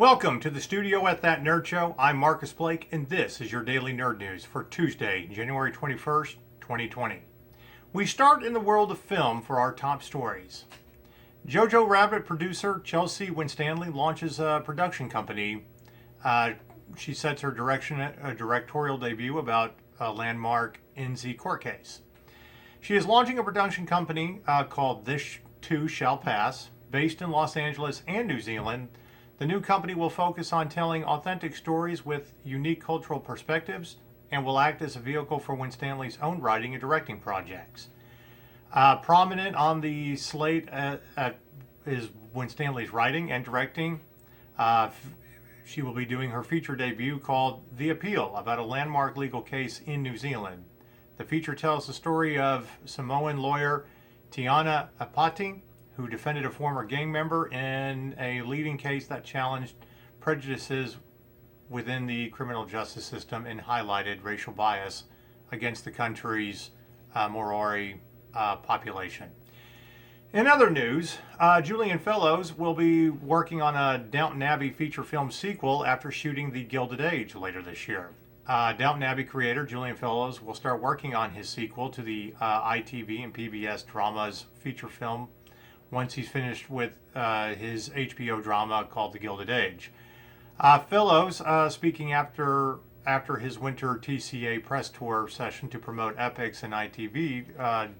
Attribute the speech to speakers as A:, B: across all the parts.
A: Welcome to the studio at That Nerd Show. I'm Marcus Blake, and this is your daily nerd news for Tuesday, January 21st, 2020. We start in the world of film for our top stories. Jojo Rabbit producer Chelsea Winstanley launches a production company. She sets her directorial debut about a landmark NZ court case. She is launching a production company called This Too Shall Pass, based in Los Angeles and New Zealand. The new company will focus on telling authentic stories with unique cultural perspectives and will act as a vehicle for Winstanley's own writing and directing projects. Prominent on the slate is Winstanley's writing and directing. She will be doing her feature debut called The Appeal, about a landmark legal case in New Zealand. The feature tells the story of Samoan lawyer Tiana Apati, who defended a former gang member in a leading case that challenged prejudices within the criminal justice system and highlighted racial bias against the country's Maori population. In other news, Julian will be working on a Downton Abbey feature film sequel after shooting The Gilded Age later this year. Downton Abbey creator Julian will start working on his sequel to the ITV and PBS dramas feature film once he's finished with his HBO drama called The Gilded Age. Speaking after his winter TCA press tour session to promote Epix and ITV,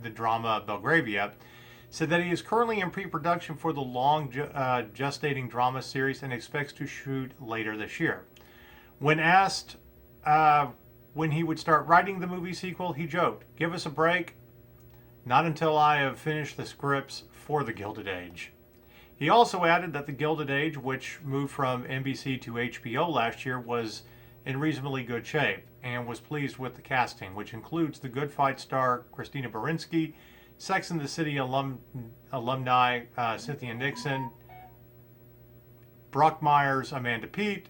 A: the drama Belgravia, said that he is currently in pre-production for the long gestating drama series and expects to shoot later this year. When asked when he would start writing the movie sequel, he joked, "Give us a break. Not until I have finished the scripts for The Gilded Age." He also added that The Gilded Age, which moved from NBC to HBO last year, was in reasonably good shape and was pleased with the casting, which includes The Good Fight star Christina Baranski, Sex and the City alumni Cynthia Nixon, Brockmire's Amanda Peet,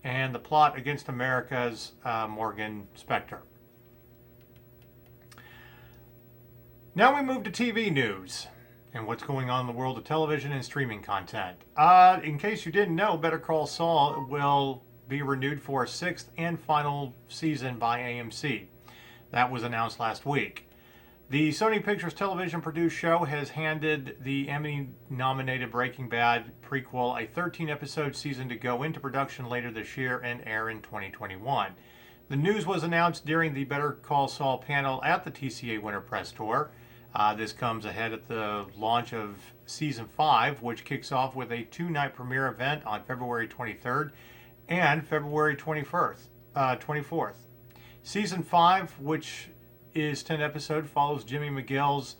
A: and The Plot Against America's Morgan Spector. Now we move to TV news and what's going on in the world of television and streaming content. In case you didn't know, Better Call Saul will be renewed for a sixth and final season by AMC. That was announced last week. The Sony Pictures television produced show has handed the Emmy-nominated Breaking Bad prequel a 13-episode season to go into production later this year and air in 2021. The news was announced during the Better Call Saul panel at the TCA Winter Press Tour. This comes ahead of the launch of Season 5, which kicks off with a two-night premiere event on February 23rd and February 24th. Season 5, which is 10 episodes, follows Jimmy McGill's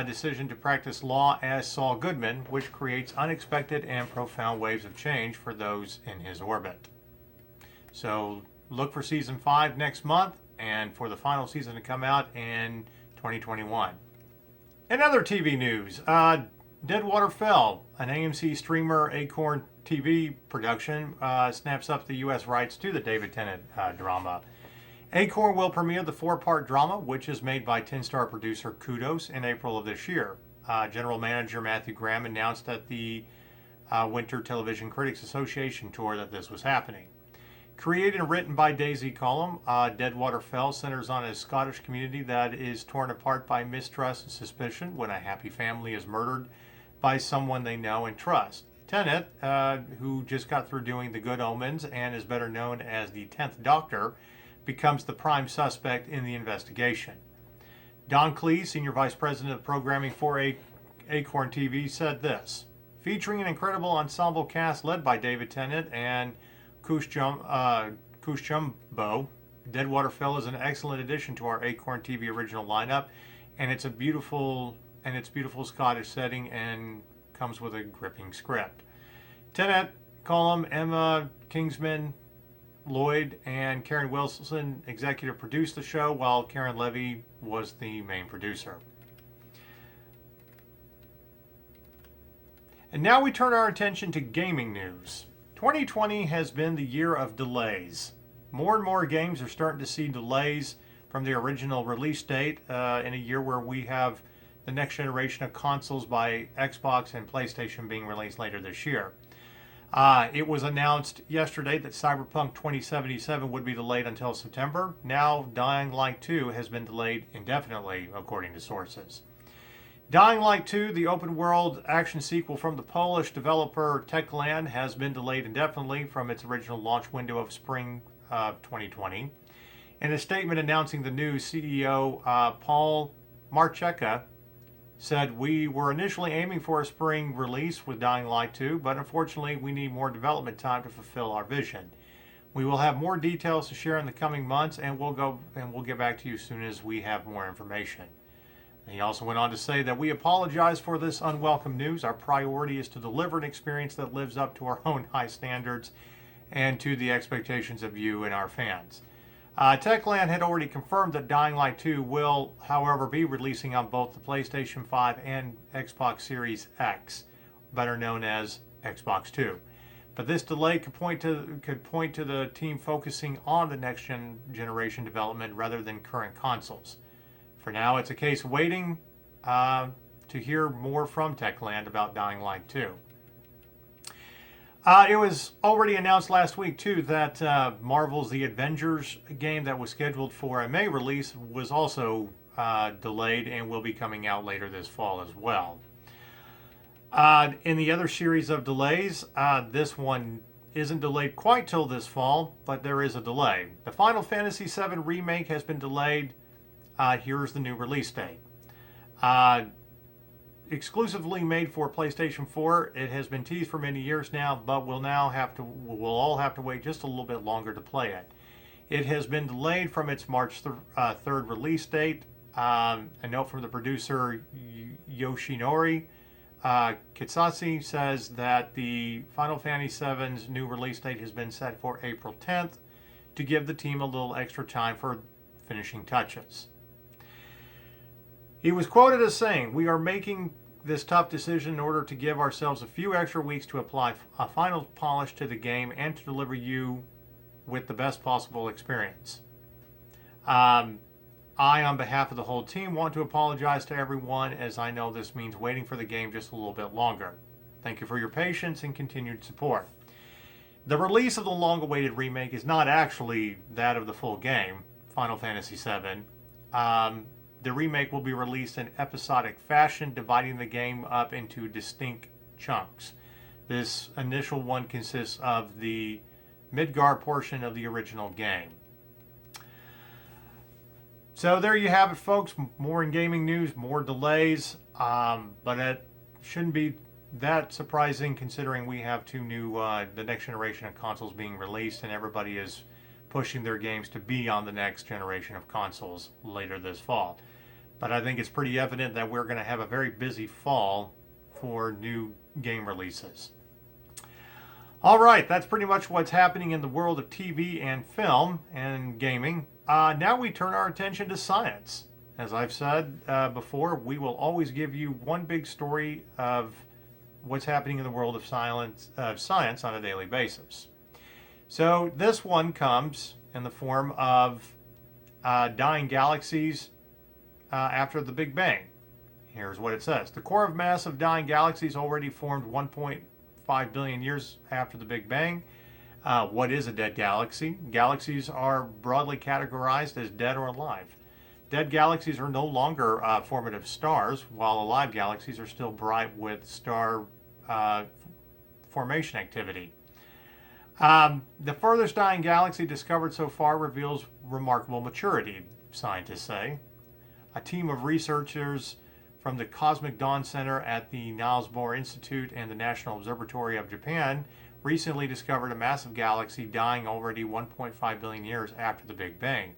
A: decision to practice law as Saul Goodman, which creates unexpected and profound waves of change for those in his orbit. So look for Season 5 next month and for the final season to come out in 2021. In other TV news, Deadwater Fell, an AMC streamer Acorn TV production, snaps up the U.S. rights to the David Tennant drama. Acorn will premiere the four-part drama, which is made by 10-star producer Kudos, in April of this year. General Manager Matthew Graham announced at the Winter Television Critics Association tour that this was happening. Created and written by Daisy Cullum, Deadwater Fell centers on a Scottish community that is torn apart by mistrust and suspicion when a happy family is murdered by someone they know and trust. Tennant, who just got through doing The Good Omens and is better known as the 10th Doctor, becomes the prime suspect in the investigation. Don Clee, Senior Vice President of Programming for Acorn TV, said this: "Featuring an incredible ensemble cast led by David Tennant and Cush Jumbo, Deadwater Fell is an excellent addition to our Acorn TV original lineup, and it's beautiful Scottish setting and comes with a gripping script." Tennant, Cullum, Emma Kingsman, Lloyd, and Karen Wilson executive produced the show, while Karen Levy was the main producer. And now we turn our attention to gaming news. 2020 has been the year of delays. More and more games are starting to see delays from the original release date in a year where we have the next generation of consoles by Xbox and PlayStation being released later this year. It was announced yesterday that Cyberpunk 2077 would be delayed until September. Now, Dying Light 2 has been delayed indefinitely, according to sources. Dying Light 2, the open-world action sequel from the Polish developer Techland, has been delayed indefinitely from its original launch window of spring of 2020. In a statement announcing the news, CEO Paul Marcheka said, "We were initially aiming for a spring release with Dying Light 2, but unfortunately we need more development time to fulfill our vision. We will have more details to share in the coming months, and we'll get back to you as soon as we have more information." And he also went on to say that we apologize for this unwelcome news. Our priority is to deliver an experience that lives up to our own high standards and to the expectations of you and our fans. Techland had already confirmed that Dying Light 2 will, however, be releasing on both the PlayStation 5 and Xbox Series X, better known as Xbox 2. But this delay could point to the team focusing on the next generation development rather than current consoles. For now, it's a case of waiting to hear more from Techland about Dying Light 2. It was already announced last week, too, that Marvel's The Avengers game that was scheduled for a May release was also delayed and will be coming out later this fall as well. In the other series of delays, this one isn't delayed quite till this fall, but there is a delay. The Final Fantasy VII Remake has been delayed. Here's the new release date. Exclusively made for PlayStation 4, it has been teased for many years now, but we'll all have to wait just a little bit longer to play it. It has been delayed from its March 3rd release date. A note from the producer Yoshinori Kitsatsu says that the Final Fantasy VII's new release date has been set for April 10th to give the team a little extra time for finishing touches. He was quoted as saying, "We are making this tough decision in order to give ourselves a few extra weeks to apply a final polish to the game and to deliver you with the best possible experience. I, on behalf of the whole team, want to apologize to everyone, as I know this means waiting for the game just a little bit longer. Thank you for your patience and continued support." The release of the long-awaited remake is not actually that of the full game, Final Fantasy VII. The remake will be released in episodic fashion, dividing the game up into distinct chunks. This initial one consists of the Midgar portion of the original game. So there you have it, folks. More in gaming news, more delays, but it shouldn't be that surprising considering we have two new, the next generation of consoles being released, and everybody is pushing their games to be on the next generation of consoles later this fall. But I think it's pretty evident that we're going to have a very busy fall for new game releases. All right, that's pretty much what's happening in the world of TV and film and gaming. Now we turn our attention to science. As I've said before, we will always give you one big story of what's happening in the world of science on a daily basis. So this one comes in the form of dying galaxies after the Big Bang. Here's what it says. The core of mass of dying galaxies already formed 1.5 billion years after the Big Bang. What is a dead galaxy? Galaxies are broadly categorized as dead or alive. Dead galaxies are no longer formative stars, while alive galaxies are still bright with star formation activity. The furthest dying galaxy discovered so far reveals remarkable maturity, scientists say. A team of researchers from the Cosmic Dawn Center at the Niels Bohr Institute and the National Observatory of Japan recently discovered a massive galaxy dying already 1.5 billion years after the Big Bang.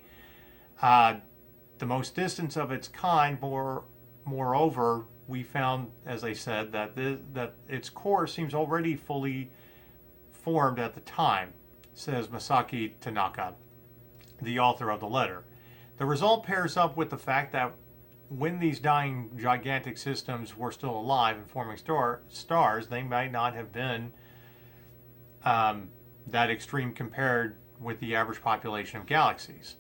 A: The most distant of its kind, moreover, we found, as they said, that its core seems already fully formed at the time, says Masaki Tanaka, the author of the letter. The result pairs up with the fact that when these dying gigantic systems were still alive and forming stars, they might not have been that extreme compared with the average population of galaxies.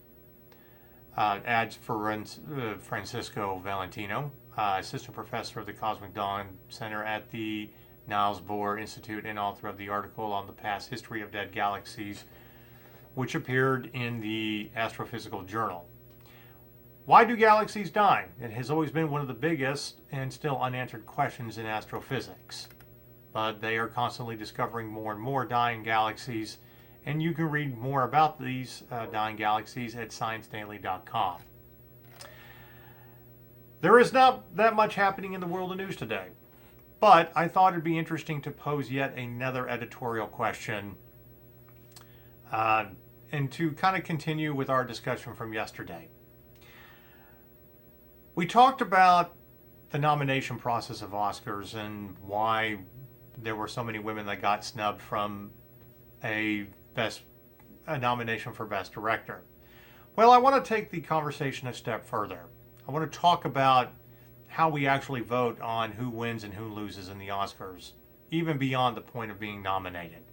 A: Adds Francisco Valentino, assistant professor of the Cosmic Dawn Center at the Niels Bohr Institute and author of the article on the past history of dead galaxies, which appeared in the Astrophysical Journal. Why do galaxies die? It has always been one of the biggest and still unanswered questions in astrophysics. But they are constantly discovering more and more dying galaxies, and you can read more about these dying galaxies at sciencedaily.com. There is not that much happening in the world of news today, but I thought it'd be interesting to pose yet another editorial question and to kind of continue with our discussion from yesterday. We talked about the nomination process of Oscars and why there were so many women that got snubbed from a nomination for Best Director. Well, I want to take the conversation a step further. I want to talk about how we actually vote on who wins and who loses in the Oscars, even beyond the point of being nominated.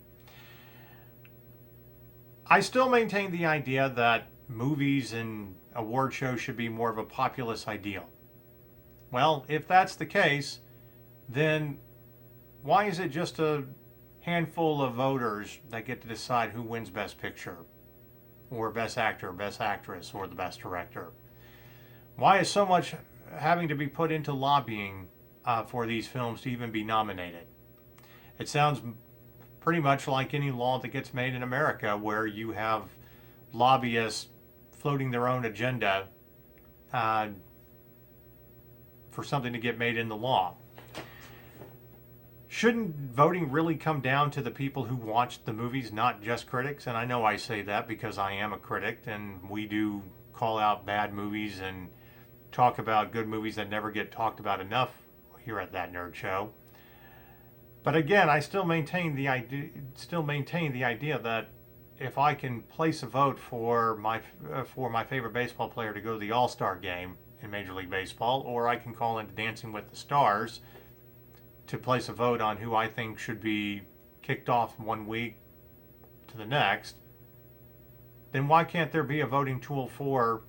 A: I still maintain the idea that movies and award shows should be more of a populist ideal. Well, if that's the case, then why is it just a handful of voters that get to decide who wins Best Picture, or Best Actor, Best Actress, or the Best Director? Why is so much having to be put into lobbying for these films to even be nominated? It sounds pretty much like any law that gets made in America, where you have lobbyists floating their own agenda for something to get made in the law. Shouldn't voting really come down to the people who watch the movies, not just critics? And I know I say that because I am a critic, and we do call out bad movies and talk about good movies that never get talked about enough here at That Nerd Show. But again, I still maintain the idea that if I can place a vote for my favorite baseball player to go to the All-Star game in Major League Baseball, or I can call into Dancing with the Stars to place a vote on who I think should be kicked off 1 week to the next, then why can't there be a voting tool for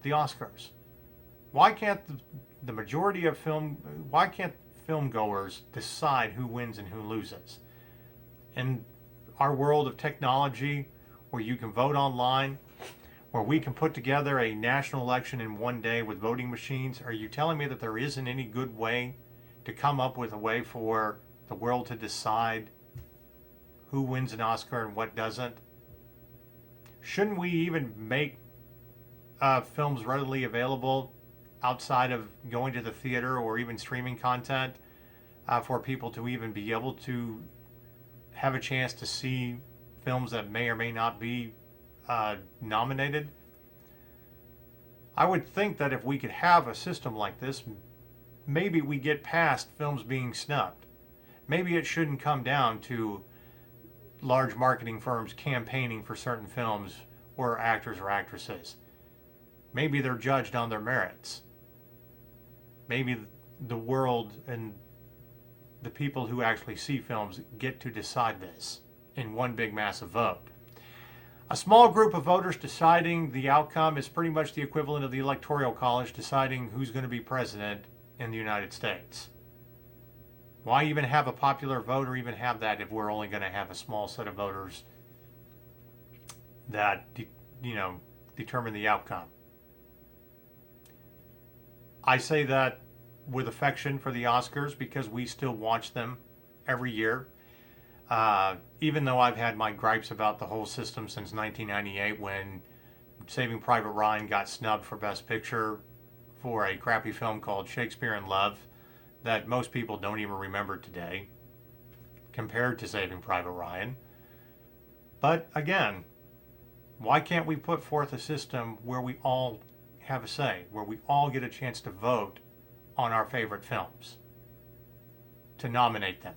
A: the Oscars? Why can't the majority of why can't filmgoers decide who wins and who loses? In our world of technology, where you can vote online, where we can put together a national election in 1 day with voting machines, are you telling me that there isn't any good way to come up with a way for the world to decide who wins an Oscar and what doesn't? Shouldn't we even make films readily available outside of going to the theater or even streaming content for people to even be able to have a chance to see films that may or may not be nominated? I would think that if we could have a system like this, maybe we get past films being snubbed. Maybe it shouldn't come down to large marketing firms campaigning for certain films or actors or actresses. Maybe they're judged on their merits. Maybe the world and the people who actually see films get to decide this in one big massive vote. A small group of voters deciding the outcome is pretty much the equivalent of the Electoral College deciding who's going to be president in the United States. Why even have a popular vote or even have that if we're only going to have a small set of voters that determine the outcome? I say that with affection for the Oscars because we still watch them every year. Even though I've had my gripes about the whole system since 1998 when Saving Private Ryan got snubbed for Best Picture for a crappy film called Shakespeare in Love that most people don't even remember today compared to Saving Private Ryan. But again, why can't we put forth a system where we all have a say, where we all get a chance to vote on our favorite films, to nominate them,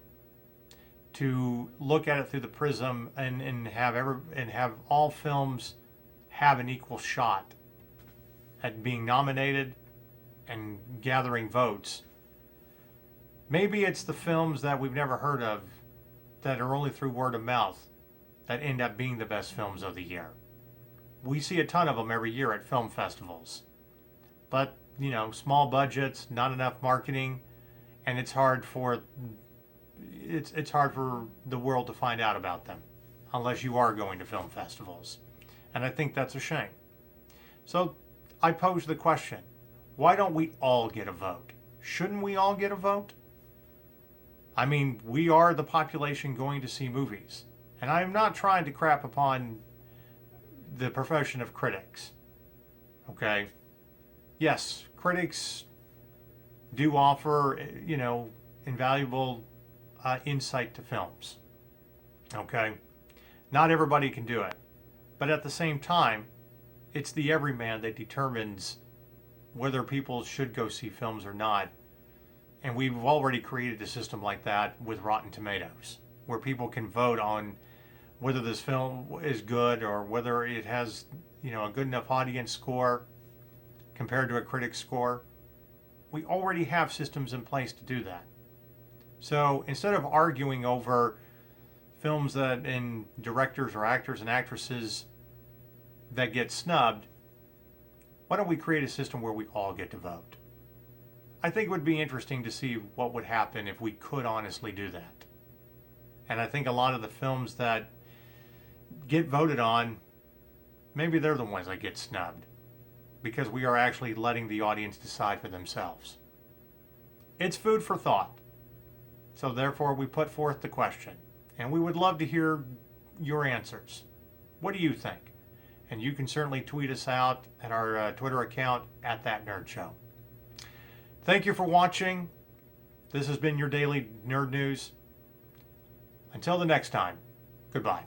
A: to look at it through the prism and have all films have an equal shot at being nominated and gathering votes. Maybe it's the films that we've never heard of that are only through word of mouth that end up being the best films of the year. We see a ton of them every year at film festivals. But, small budgets, not enough marketing, and it's hard for it's hard for the world to find out about them unless you are going to film festivals. And I think that's a shame. So I pose the question, why don't we all get a vote? Shouldn't we all get a vote? I mean, we are the population going to see movies. And I'm not trying to crap upon the profession of critics. Okay? Yes, critics do offer, invaluable insight to films. Okay? Not everybody can do it. But at the same time, it's the everyman that determines whether people should go see films or not. And we've already created a system like that with Rotten Tomatoes, where people can vote on whether this film is good or whether it has, a good enough audience score compared to a critic's score. We already have systems in place to do that. So instead of arguing over films that and directors or actors and actresses that get snubbed, why don't we create a system where we all get to vote? I think it would be interesting to see what would happen if we could honestly do that. And I think a lot of the films that get voted on, maybe they're the ones that get snubbed, because we are actually letting the audience decide for themselves. It's food for thought. So therefore we put forth the question, and we would love to hear your answers. What do you think? And you can certainly tweet us out at our Twitter account at That Nerd Show. Thank you for watching. This has been your daily nerd news. Until the next time, goodbye.